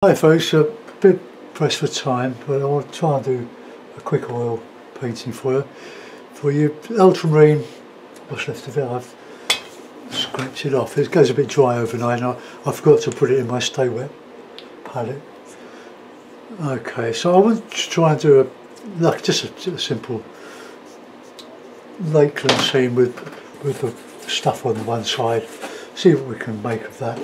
Hi folks, a bit pressed for time, but I'll try and do a quick oil painting for you. For you, ultramarine, what's left of it, I've scraped it off. It goes a bit dry overnight and I forgot to put it in my Stay Wet palette. Okay, so I want to try and do just a simple Lakeland scene with the stuff on the one side. See what we can make of that.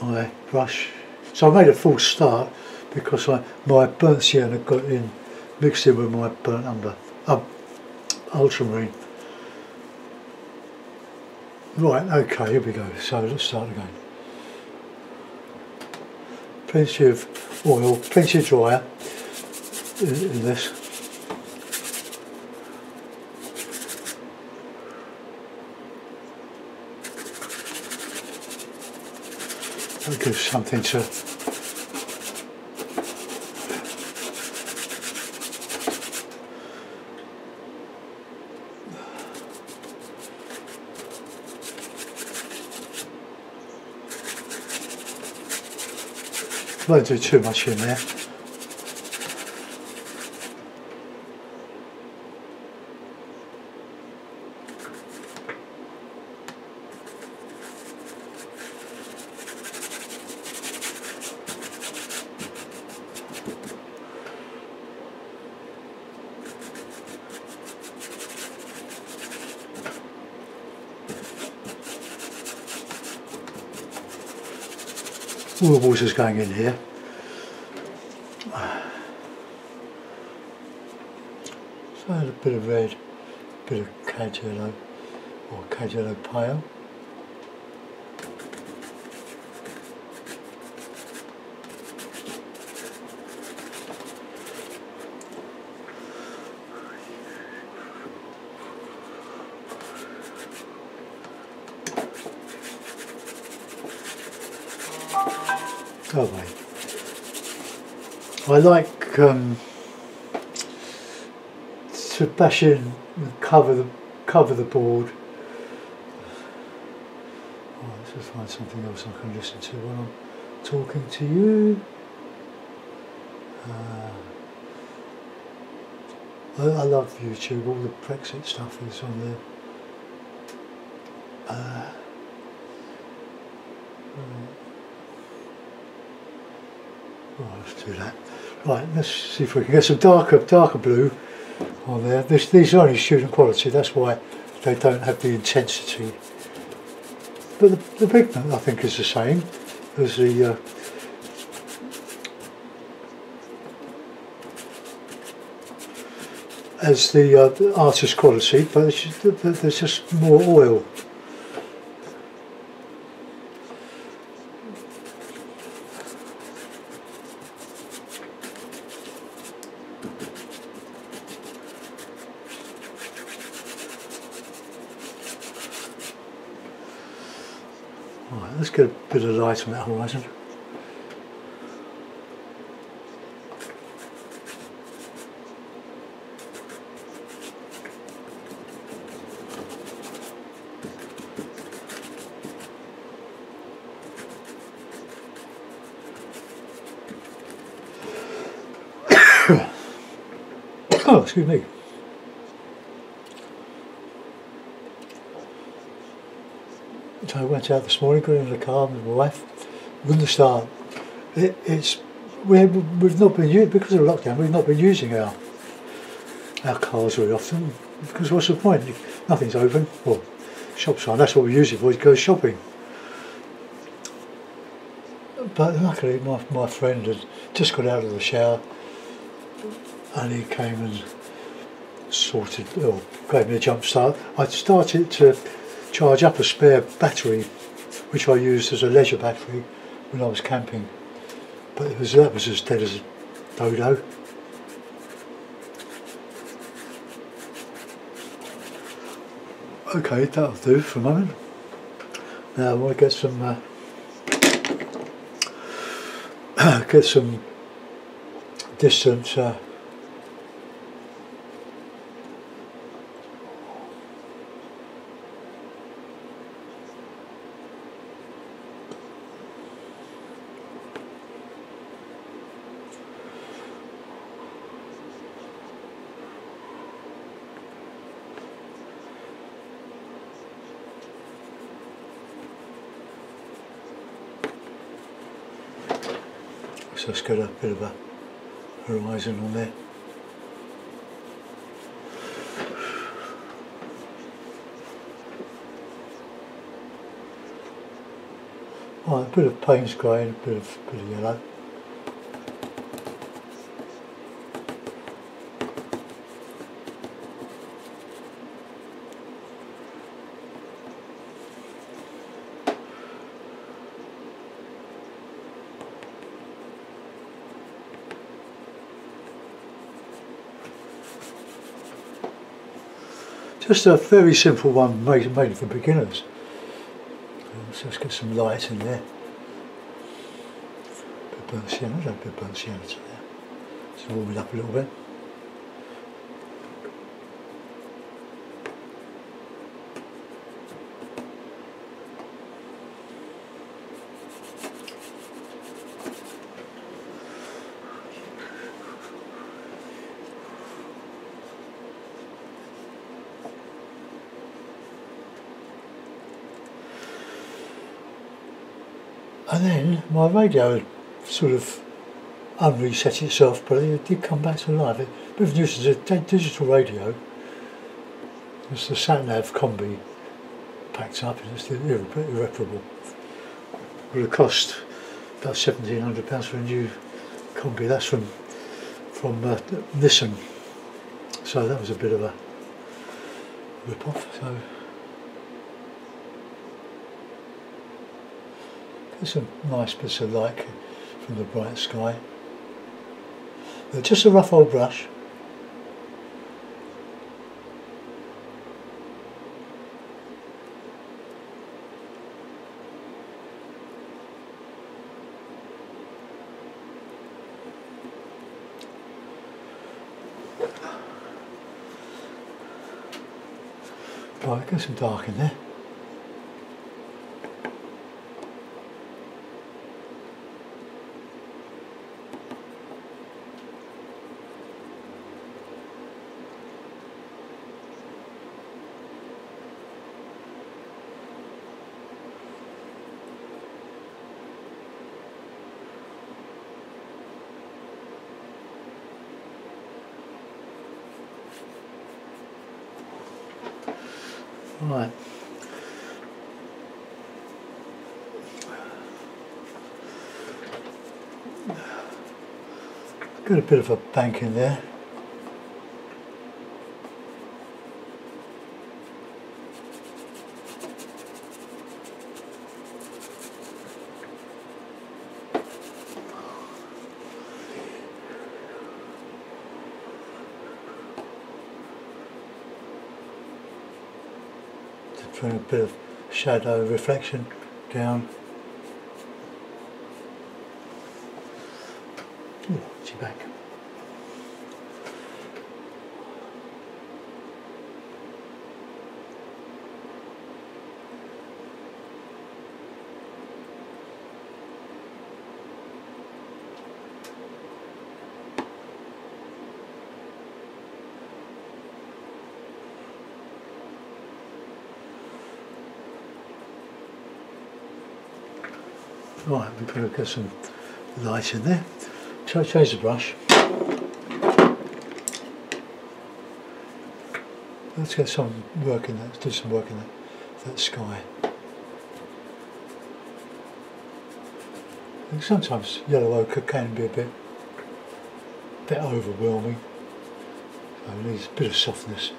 My brush. So I made a false start because my burnt sienna got mixed in with my burnt umber, ultramarine. Right, okay, here we go. So let's start again. Plenty of oil, plenty of dryer in this. That gives something to won't do too much in there. All the water's going in here. So a bit of red, a bit of cad yellow, or cad yellow pale. Go away. I like to bash in and cover the board. Oh, let's just find something else I can listen to while I'm talking to you. I love YouTube. All the Brexit stuff is on there. Right, let's do that. Right, let's see if we can get some darker blue on there. These are only student quality, that's why they don't have the intensity. But the pigment I think is the same as the artist quality, but there's just more oil. Right, let's get a bit of light on that horizon. Oh, excuse me. So I went out this morning, got in the car with my wife. Wouldn't start. We've not been using, because of lockdown. We've not been using our cars very often. Because what's the point? Nothing's open. Well, shops aren't. That's what we use it for. To go shopping. But luckily, my friend had just got out of the shower, and he came and gave me a jump start. I started to charge up a spare battery, which I used as a leisure battery when I was camping, but that was as dead as a dodo. Okay, that'll do for a moment. Now I want to get some distant So it's got a bit of a horizon on there. Right, a bit of Payne's grey and a bit of yellow. Just a very simple one made for beginners. So let's get some light in there. A bit of burnt sienna, a bit of burnt sienna to there. Just warm it up a little bit. And then my radio had sort of unreset itself, but it did come back to life. A bit of nuisance, a digital radio. It's the sat-nav combi packed up, and it's irreparable. It would have cost about £1,700 for a new combi. That's from Nissan. So that was a bit of a rip-off. So there's some nice bits of light from the bright sky. Just a rough old brush. Right, get some dark in there. Right. Got a bit of a bank in there. Bring a bit of shadow reflection down. Ooh, itchy back. Right, we've got to get some light in there. Change the brush. Let's get some work in there. Let's do some work in that sky. And sometimes yellow ochre can be a bit overwhelming. So it needs a bit of softness.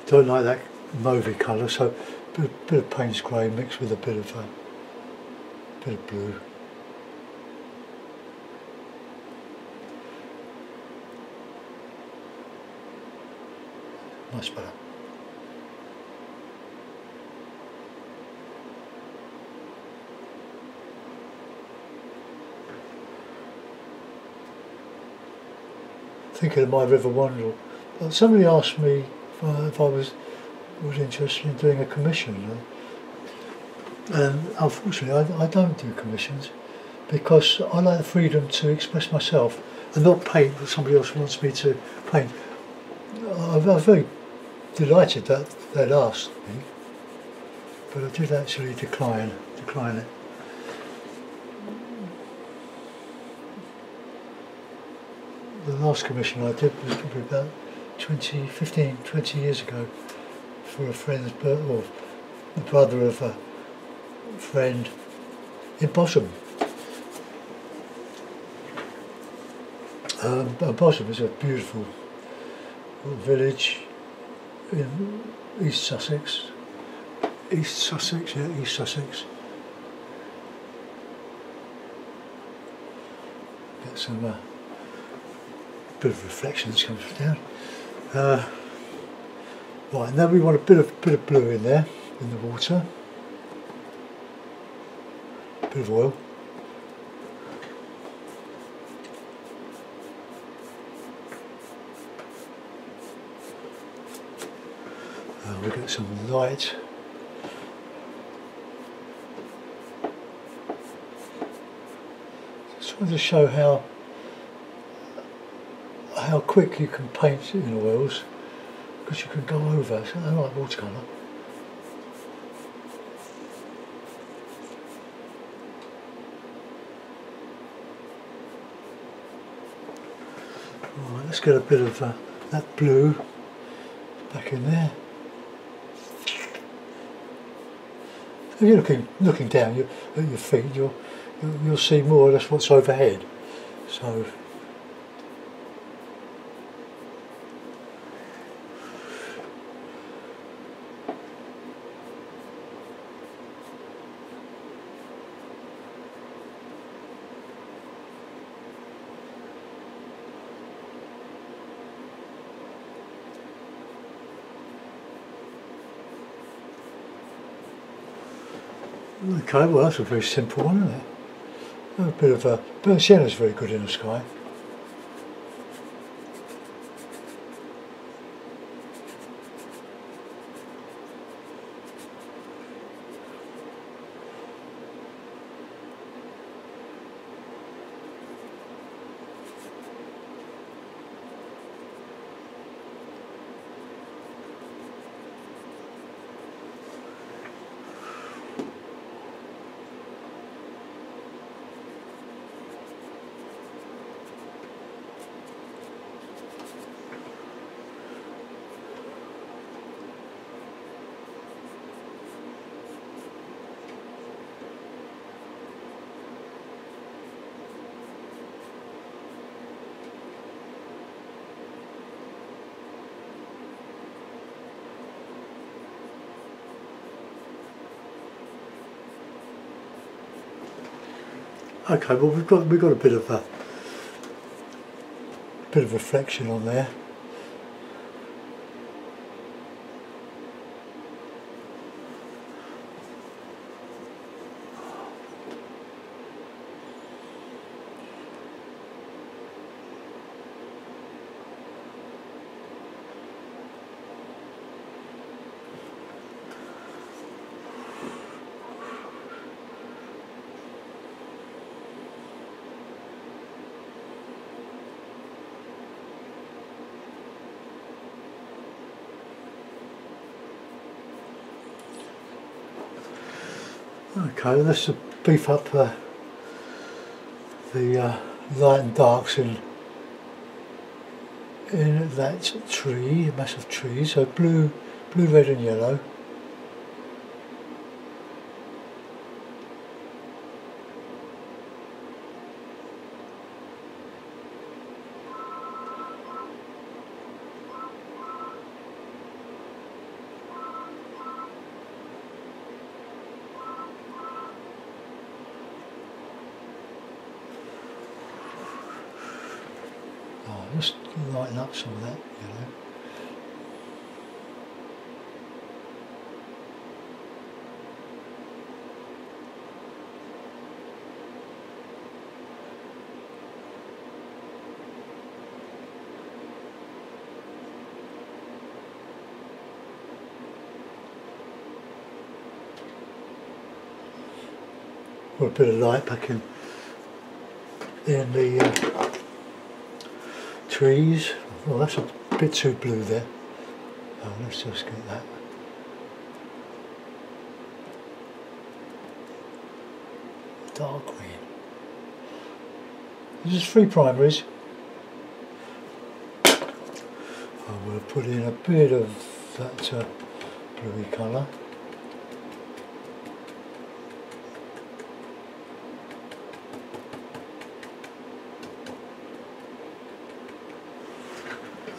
Don't like that mauvey colour, so a bit of Payne's grey mixed with a bit of blue. Much better. Thinking of my River Wanderel, somebody asked me if I was interested in doing a commission, and unfortunately I don't do commissions. because I like the freedom to express myself and not paint what somebody else wants me to paint. I'm very delighted that they'd asked me, but I did actually decline it. The last commission I did was probably about 20 years ago for a friend's birth, or the brother of a friend in Bosham. Bosham is a beautiful village in East Sussex. East Sussex. Get some bit of reflections comes down. Right, now we want a bit of blue in there in the water. Bit of oil. We'll get some light. Just wanted to show how quick you can paint in oils, because you can go over. So I like watercolour. Right, let's get a bit of that blue back in there. If you're looking down at your feet, you'll see more or less what's overhead. So okay, well that's a very simple one, isn't it? A bit of sienna's very good in the sky. Okay, well we've got a bit of reflection on there. Okay, let's beef up the light and darks in that tree, a massive tree. So blue, red and yellow. Just lighten up some of that, Put a bit of light back in in the trees. Well, that's a bit too blue there. Oh, let's just get that. Dark green. This is 3 primaries. I will put in a bit of that bluey colour.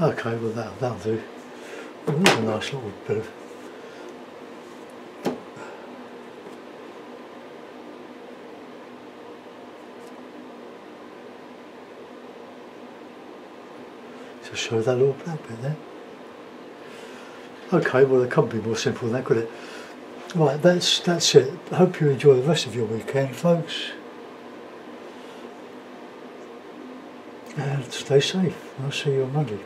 Okay, well that'll do. Well, there's a nice little bit of to show that little black bit there. Okay, well it can't be more simple than that, could it? Right, that's it. I hope you enjoy the rest of your weekend, folks. And stay safe. I'll see you on Monday.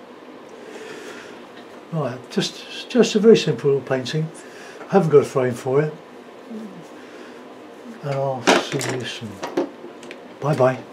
Right, just a very simple little painting. I haven't got a frame for it. And I'll see you soon. Bye bye.